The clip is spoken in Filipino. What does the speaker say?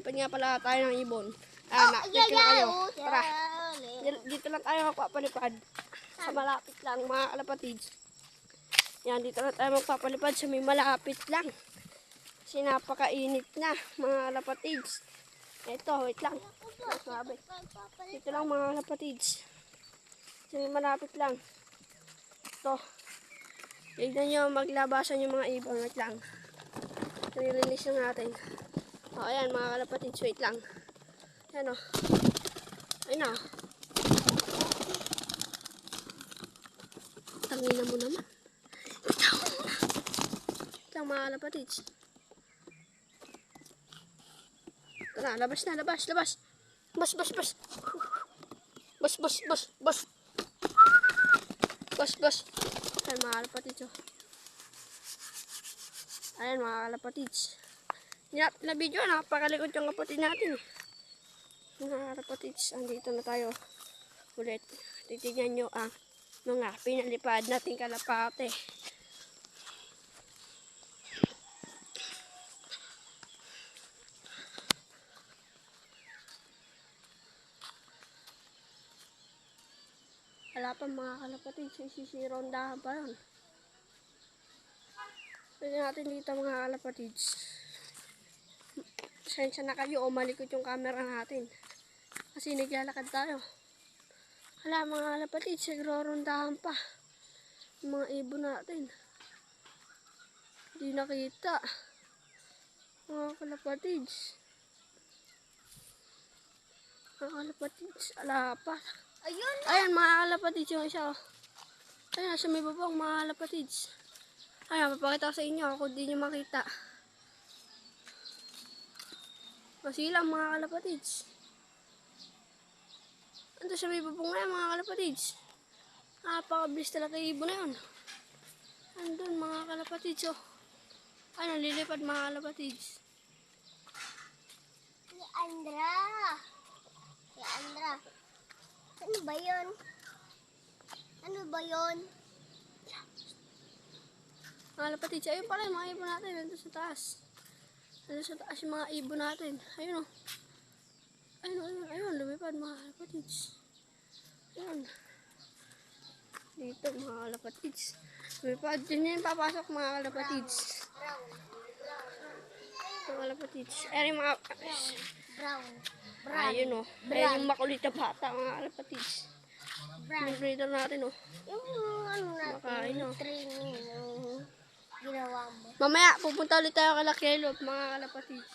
Maglalipad nga pala tayo ng ibon. Dito na kayo. Tara. Dito lang tayo magpapalipad. Sa malapit lang mga kalapatids. Yan, dito lang tayo magpapalipad sa may malapit lang. Kasi napakainit na mga kalapatids. Ito, wait lang. Sabi. Dito lang mga kalapatids. Sa may malapit lang. Ito. Tignan nyo, maglabasan yung mga ibon. Wait lang. Nililinis na natin. O, ayan mga kalapatids. Wait lang. Ayan o. Ayun o. Tangina mo naman. Wait lang mga kalapatids. Tara, labas na, labas. Bas. Ayan mga kalapatids o. Ayan mga kalapatids. Na video, napakalikod yung kapatid natin. Mga kalapatids, andito na tayo ulit. Titignan nyo ang mga pinalipad nating kalapate. Wala pa mga kalapatids, sisirondahan pa yun. Pwede natin dito mga kalapatids. Sensya na kayo o malikot yung camera natin. Kasi naglalakad tayo. Wala mga kalapatids, sigrorondahan pa. Yung mga ibon natin. Hindi nakita. Mga kalapatids. Mga kalapatids, ala pa. Ayan mga kalapatids yung isa. Ayan, nasa may babang mga kalapatids. Ayan, papakita ko sa inyo kung di nyo makita. Masilang mga kalapatids. Ando sa may babang na yan mga kalapatids. Napakabilis talaga yung ibon na yun. Andun mga kalapatids oh. Ay, nalilipad mga kalapatids. Si Andra. Ano ba yun? Mga kalapatids, ayun pala yung mga ibon natin. Nandun sa taas. Nandun sa taas yung mga ibon natin. Ayun oh. Ayun, lumipad mga kalapatids. Ayun. Dito mga kalapatids. Lumipad. Dun yung papasok mga kalapatids. Mga kalapatids. Ayun yung mga... Brown. Ayun oh. Ayun yung makulit na bata mga kalapatids. Yung breeder natin oh. Yung ano natin, Makain oh. training yung ginawa mo. Mamaya, pupunta ulit tayo kay Lakelo mga kalapatids.